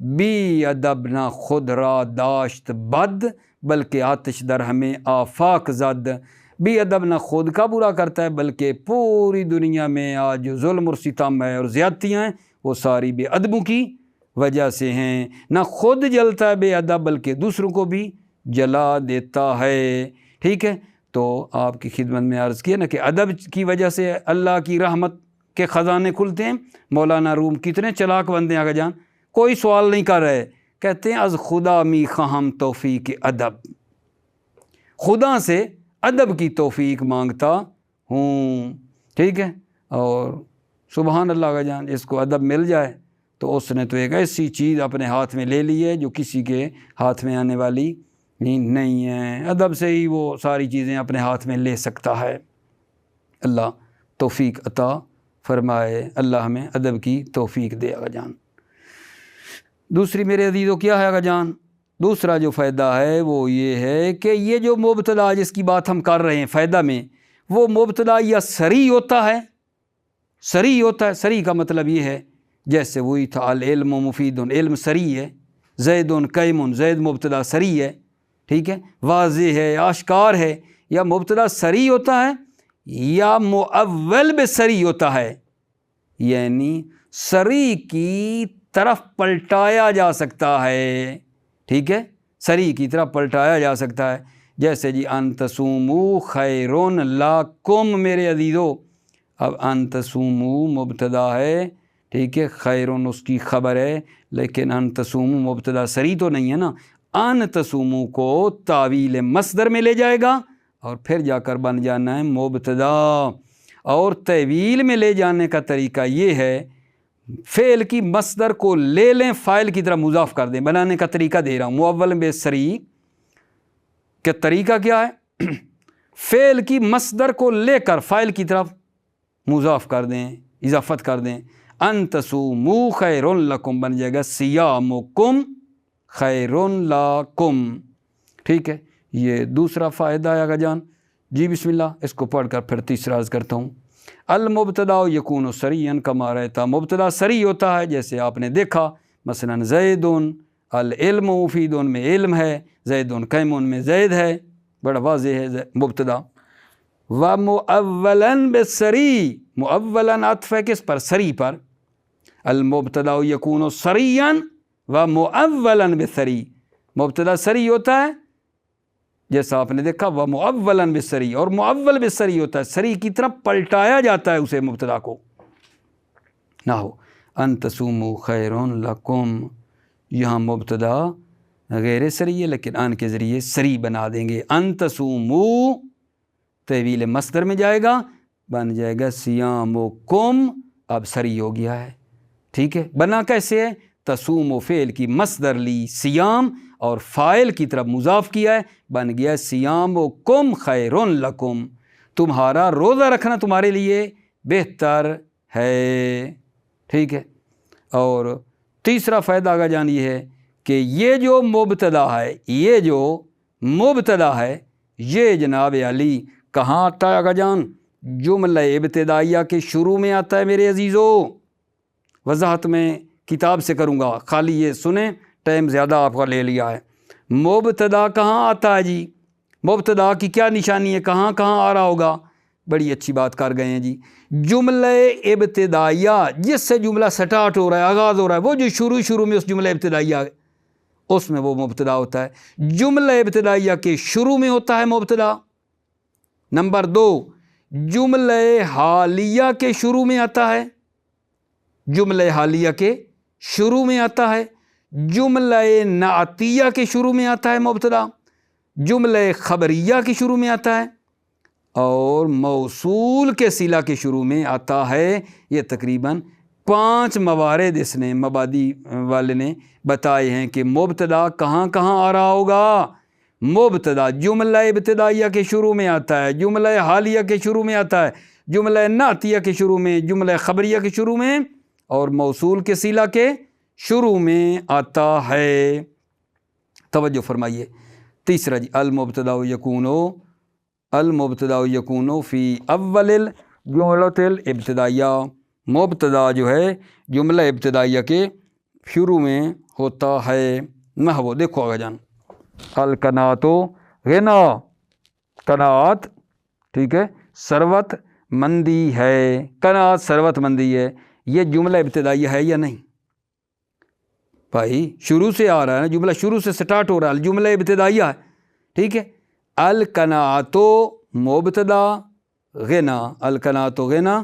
بی ادب نہ خود را داشت بد، بلکہ آتش در ہمیں آفاق زد، بے ادب نہ خود کا برا کرتا ہے بلکہ پوری دنیا میں آج جو ظلم اور ستم ہے اور زیادتیاں ہیں وہ ساری بے ادبوں کی وجہ سے ہیں۔ نہ خود جلتا ہے بے ادب بلکہ دوسروں کو بھی جلا دیتا ہے۔ ٹھیک ہے، تو آپ کی خدمت میں عرض کیا نا کہ ادب کی وجہ سے اللہ کی رحمت کے خزانے کھلتے ہیں۔ مولانا روم کتنے چلاک بندے ہیں آگا جان، کوئی سوال نہیں کر رہے، کہتے ہیں از خدا می خواہم توفیق ادب، خدا سے ادب کی توفیق مانگتا ہوں۔ ٹھیک ہے، اور سبحان اللہ آگا جان، جس کو ادب مل جائے تو اس نے تو ایک ایسی چیز اپنے ہاتھ میں لے لی ہے جو کسی کے ہاتھ میں آنے والی نہیں ہے۔ ادب سے ہی وہ ساری چیزیں اپنے ہاتھ میں لے سکتا ہے۔ اللہ توفیق عطا فرمائے، اللہ ہمیں ادب کی توفیق دے آگا جان۔ دوسری میرے عزیزو کیا ہے آگا جان؟ دوسرا جو فائدہ ہے وہ یہ ہے کہ یہ جو مبتدا جس کی بات ہم کر رہے ہیں فائدہ میں، وہ مبتدا یا صریح ہوتا ہے، صریح ہوتا ہے۔ صریح کا مطلب یہ ہے جیسے وہی تھا العلم مفید، علم صریح ہے، زید قیم، زید مبتدا صریح ہے، ٹھیک ہے، واضح ہے، آشکار ہے۔ یا مبتدا صریح ہوتا ہے یا مؤول بصریح ہوتا ہے، یعنی صریح کی طرف پلٹایا جا سکتا ہے، ٹھیک ہے، صریح کی طرف پلٹایا جا سکتا ہے۔ جیسے جی ان تصوموا خیر لکم، میرے عزیزو، اب ان تصوموا مبتدا ہے، ٹھیک ہے، خیر اس کی خبر ہے، لیکن ان تصوموا مبتدا صریح تو نہیں ہے نا۔ ان تصوموا کو تعویل مصدر میں لے جائے گا اور پھر جا کر بن جانا ہے مبتدا، اور تعویل میں لے جانے کا طریقہ یہ ہے فعل کی مصدر کو لے لیں، فاعل کی طرح مضاف کر دیں۔ بنانے کا طریقہ دے رہا ہوں، مؤول بصریح کہ طریقہ کیا ہے، فعل کی مصدر کو لے کر فاعل کی طرف مضاف کر دیں، اضافت کر دیں۔ ان تصوموا خیر لکم بن جائے گا صیامکم خیر لکم، ٹھیک ہے۔ یہ دوسرا فائدہ ہے آگا جان۔ جی بسم اللہ، اس کو پڑھ کر پھر تیسرا عرض کرتا ہوں۔ المبتدا یکون صریحا کما رأیت، مبتدا صریح ہوتا ہے جیسے آپ نے دیکھا، مثلا زید العلم مفید میں علم ہے، زید قیم میں زید ہے، بڑا واضح ہے مبتدا۔ ومؤولا بالصریح، مؤولا عطف ہے کس پر؟ صریح پر۔ المبتدا یکون صریحا ومؤولا بالصریح، مبتدا صریح ہوتا ہے جیسا آپ نے دیکھا، ومؤولا بالصریح، اور مؤول بالصریح ہوتا ہے، صریح کی طرف پلٹایا جاتا ہے اسے مبتدا کو۔ نہ ہو ان تصوموا خیر لکم، یہاں مبتدا غیر صریح ہے لیکن ان کے ذریعے صریح بنا دیں گے۔ ان تصوموا تعویل مصدر میں جائے گا، بن جائے گا صیامکم، اب صریح ہو گیا ہے، ٹھیک ہے۔ بنا کیسے ہے؟ تصوم و فعل کی مصدر لی صیام اور فاعل کی طرف مضاف کیا ہے، بن گیا صیامکم خیر لکم، تمہارا روزہ رکھنا تمہارے لیے بہتر ہے، ٹھیک ہے۔ اور تیسرا فائدہ آگا جان یہ ہے کہ یہ جو مبتدا ہے، یہ جو مبتدا ہے، یہ جناب علی کہاں آتا ہے آگا جان؟ جملہ ابتدائیہ کے شروع میں آتا ہے میرے عزیزو۔ وضاحت میں کتاب سے کروں گا، خالی یہ سنیں، ٹائم زیادہ آپ کا لے لیا ہے۔ مبتدا کہاں آتا ہے جی؟ مبتدا کی کیا نشانی ہے، کہاں کہاں آ رہا ہوگا؟ بڑی اچھی بات کر گئے ہیں جی۔ جملہ ابتدائیہ جس سے جملہ سٹارٹ ہو رہا ہے، آغاز ہو رہا ہے، وہ جو شروع میں اس جملہ ابتدائیہ ہے اس میں وہ مبتدا ہوتا ہے۔ جملہ ابتدائیہ کے شروع میں ہوتا ہے مبتدا۔ نمبر 2، جملہ حالیہ کے شروع میں آتا ہے، جملہ حالیہ کے شروع میں آتا ہے۔ جملہ نعتیہ کے شروع میں آتا ہے مبتدا، جملہ خبریہ کے شروع میں آتا ہے، اور موصول کے صلہ کے شروع میں آتا ہے۔ یہ تقریباً 5 موارد اس نے مبادی والے نے بتائے ہیں کہ مبتدا کہاں کہاں آ رہا ہوگا۔ مبتدا جملہ ابتدائیہ کے شروع میں آتا ہے، جملہ حالیہ کے شروع میں آتا ہے، جملہ نعتیہ کے شروع میں، جملہ خبریہ کے شروع میں، اور موصول کے صلہ کے شروع میں آتا ہے۔ توجہ فرمائیے۔ تیسرا جی المبتدا یکون فی اول الجملۃ الابتدائیہ، مبتدا جو ہے جملہ ابتدائیہ کے شروع میں ہوتا ہے۔ نحو دیکھو آگا جان، القناۃ غنا، قناعت ٹھیک ہے، ثروت مندی ہے، قناعت ثروت مندی ہے، یہ جملہ ابتدائیہ ہے یا نہیں؟ بھائی شروع سے آ رہا ہے نا، جملہ شروع سے سٹارٹ ہو رہا ہے، جملہ ابتدائیہ ہے، ٹھیک ہے۔ القناعت مبتدا، غنا، القناعت غنا،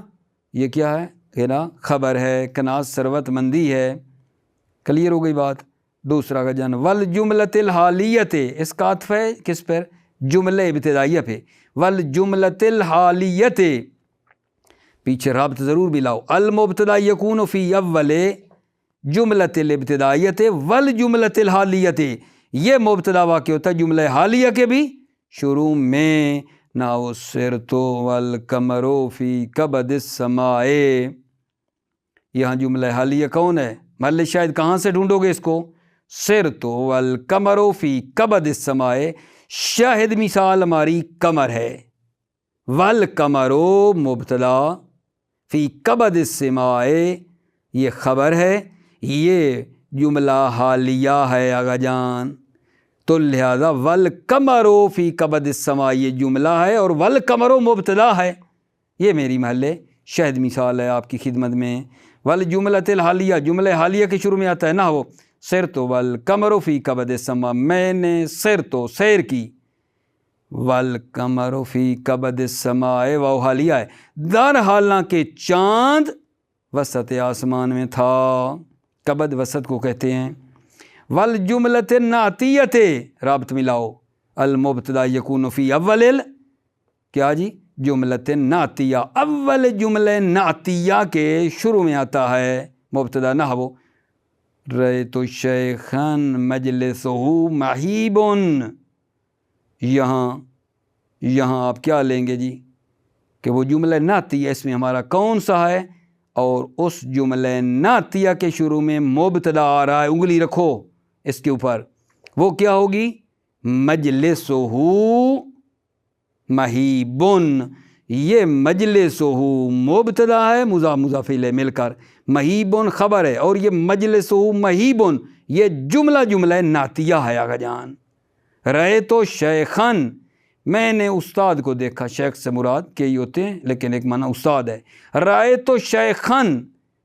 یہ کیا ہے؟ غنا خبر ہے، قناعت ثروت مندی ہے، کلیئر ہو گئی بات۔ دوسرا کا جان والجملۃ الحالیۃ، اس کا عطف ہے کس پر؟ جملہ ابتدائیہ پہ، والجملۃ الحالیۃ، پیچھے رابط ضرور بھی لاؤ، المبتدا یکون فی اول جملۃ الابتدائیۃ والجملۃ الحالیۃ، یہ مبتدا واقع ہوتا ہے جملہ حالیہ کے بھی شروع میں، نحو سرت والقمر فی کبد السماء، یہاں جملہ حالیہ کون ہے؟ محل شاہد کہاں سے ڈھونڈو گے اس کو؟ سرت والقمر فی کبد السماء، شاہد مثال ہماری قمر ہے، والقمر مبتدا، فی کبد السماء یہ خبر ہے، یہ جملہ حالیہ ہے آغا جان، تو لہذا والقمر فی کبد السماء یہ جملہ ہے اور والقمر مبتدا ہے، یہ میری محل شاہد مثال ہے آپ کی خدمت میں۔ والجملۃ الحالیہ، جملہ حالیہ کے شروع میں آتا ہے نا، وہ سرت والقمر فی کبد السماء، میں نے سرت سیر کی، والقمر فی کبد السماء واو حالیہ ہے، در حالانکہ چاند وسط آسمان میں تھا، کبد وسط کو کہتے ہیں۔ والجملۃ النعتیۃ، رابط ملاؤ، المبتدا یکون فی اول کیا جی؟ جملۃ نعتیہ، اول جملہ نعتیہ کے شروع میں آتا ہے مبتدا، نحو رأیت شیخا مجلسہ مہیب، یہاں آپ کیا لیں گے جی کہ وہ جملہ نعتیہ اس میں ہمارا کون سا ہے، اور اس جملہ نعتیہ کے شروع میں مبتدا آ رہا ہے، انگلی رکھو اس کے اوپر، وہ کیا ہوگی؟ مجلسہ مہیب، یہ مجلسہ مبتدا ہے، مضاف مضاف الیہ مل کر، مہیب خبر ہے، اور یہ مجلسہ مہیب یہ جملہ نعتیہ ہے آقا جان۔ رأیت شیخا، میں نے استاد کو دیکھا، شیخ سے مراد کئی ہوتے ہیں لیکن ایک معنی استاد ہے، رأیت شیخا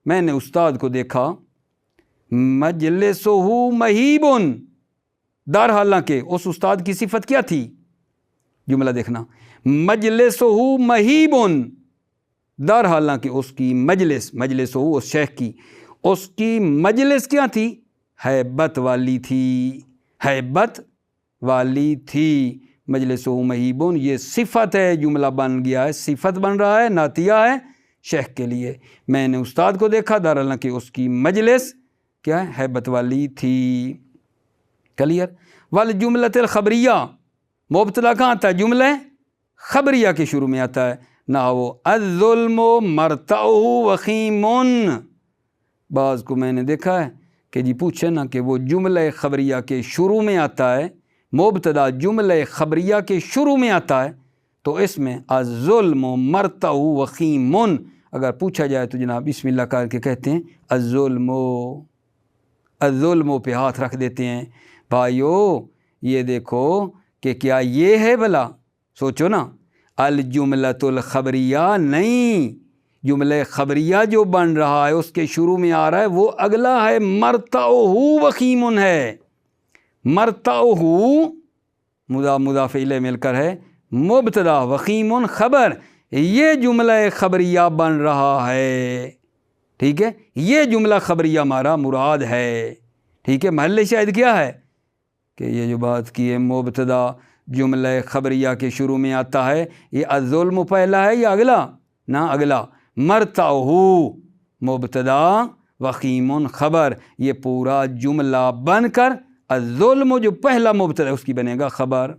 میں نے استاد کو دیکھا، مجلسہ مہیب، در حالانکہ اس استاد کی صفت کیا تھی؟ جملہ دیکھنا، مجلسہ مہیب، در حالانکہ اس کی مجلسہ اس شیخ کی، اس کی مجلس کیا تھی؟ ہیبت والی تھی، ہیبت والی تھی، مجلسہ مہیب یہ صفت ہے، جملہ بن گیا ہے، صفت بن رہا ہے، نعتیہ ہے شیخ کے لیے، میں نے استاد کو دیکھا در حالانکہ اس کی مجلس کیا ہے؟ ہیبت والی تھی، کلیئر۔ والجملۃ الخبریہ، مبتدا کہاں آتا ہے؟ جملہ خبریہ کے شروع میں آتا ہے، نحو الظلم مرتعہ وخیم، بعض کو میں نے دیکھا ہے کہ جی پوچھے نا کہ وہ جملہ خبریہ کے شروع میں آتا ہے، مبتدا جملہ خبریہ کے شروع میں آتا ہے، تو اس میں الظلم مرتعہ وخیم، اگر پوچھا جائے تو جناب بسم اللہ کر کے کہتے ہیں الظلم، الظلم پہ ہاتھ رکھ دیتے ہیں۔ بھائیو یہ دیکھو کہ کیا یہ ہے بھلا، سوچو نا، الجملۃ الخبریہ نہیں، جملہ خبریہ جو بن رہا ہے اس کے شروع میں آ رہا ہے وہ اگلا ہے، مرتعہ وخیم ہے، مرتعہ مضاف الیہ مل کر ہے مبتدا، وخیم خبر، یہ جملہ خبریہ بن رہا ہے، ٹھیک ہے، یہ جملہ خبریہ ہمارا مراد ہے، ٹھیک ہے۔ محل شاہد کیا ہے کہ یہ جو بات کی ہے مبتدا جملہ خبریہ کے شروع میں آتا ہے، یہ الظلم پہلا ہے یا اگلا؟ نہ اگلا، مرتعہ مبتدا وخیم خبر، یہ پورا جملہ بن کر الظلم جو پہلا مبتدا ہے اس کی بنے گا خبر،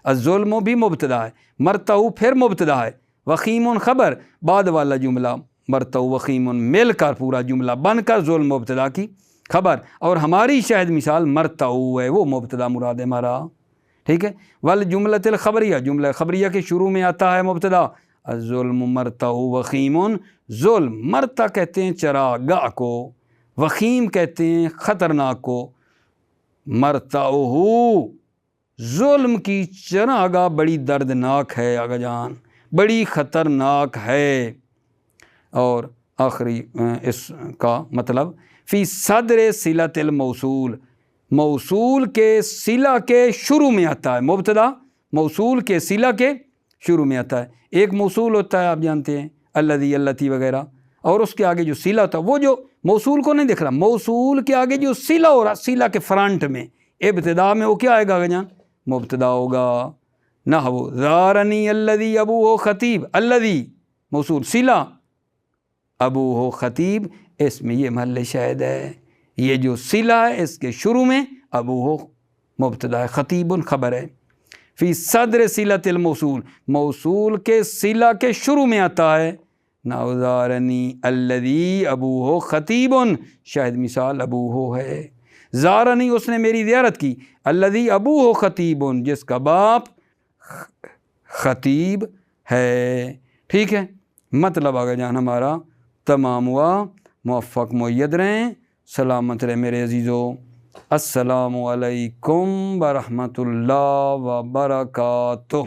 الظلم بھی مبتدا ہے، مرتعہ پھر مبتدا ہے، وخیم خبر، بعد والا جملہ مرتعہ وخیم مل کر پورا جملہ بن کر ظلم مبتدا کی خبر، اور ہماری شاہد مثال مرتعہ ہے، وہ مبتدا مراد ہے ہمارا، ٹھیک ہے۔ والجملۃ الخبریہ، جملہ خبریہ کے شروع میں آتا ہے مبتدا، الظلم مرتعہ وخیم، ظلم مرتع کہتے ہیں چراگاہ کو، وخیم کہتے ہیں خطرناک کو، مرتعہ ظلم کی چراگاہ بڑی دردناک ہے آقا جان، بڑی خطرناک ہے۔ اور آخری اس کا مطلب فی صدر صلۃ الموصول، موصول کے صلہ کے شروع میں آتا ہے، مبتدا موصول کے صلہ کے شروع میں آتا ہے۔ ایک موصول ہوتا ہے آپ جانتے ہیں الذی اللتی وغیرہ، اور اس کے آگے جو صلہ ہوتا ہے وہ جو موصول کو نہیں دیکھ رہا، موصول کے آگے جو صلہ ہو رہا، صلہ کے فرنٹ میں ابتدا میں وہ کیا آئے گا جان؟ مبتدا ہوگا۔ نحو زارنی الذی ابوہ خطیب، الذی موصول، صلہ ابوہ خطیب، اس میں یہ محل شاہد ہے، یہ جو صلہ ہے اس کے شروع میں ابوہ مبتدا ہے، خطیب خبر ہے۔ فی صدر صلۃ الموصول، موصول کے صلہ کے شروع میں آتا ہے۔ نحو زارنی الذی ابوہ خطیب، شاہد مثال ابوہ ہے۔ زارنی اس نے میری زیارت کی، الذی ابوہ خطیب جس کا باپ خطیب ہے۔ ٹھیک ہے، مطلب آگے جان ہمارا تمام ہوا۔ موفق مؤید رہیں، سلامت رہے میرے عزیزو۔ السلام علیکم ورحمۃ اللہ وبرکاتہ۔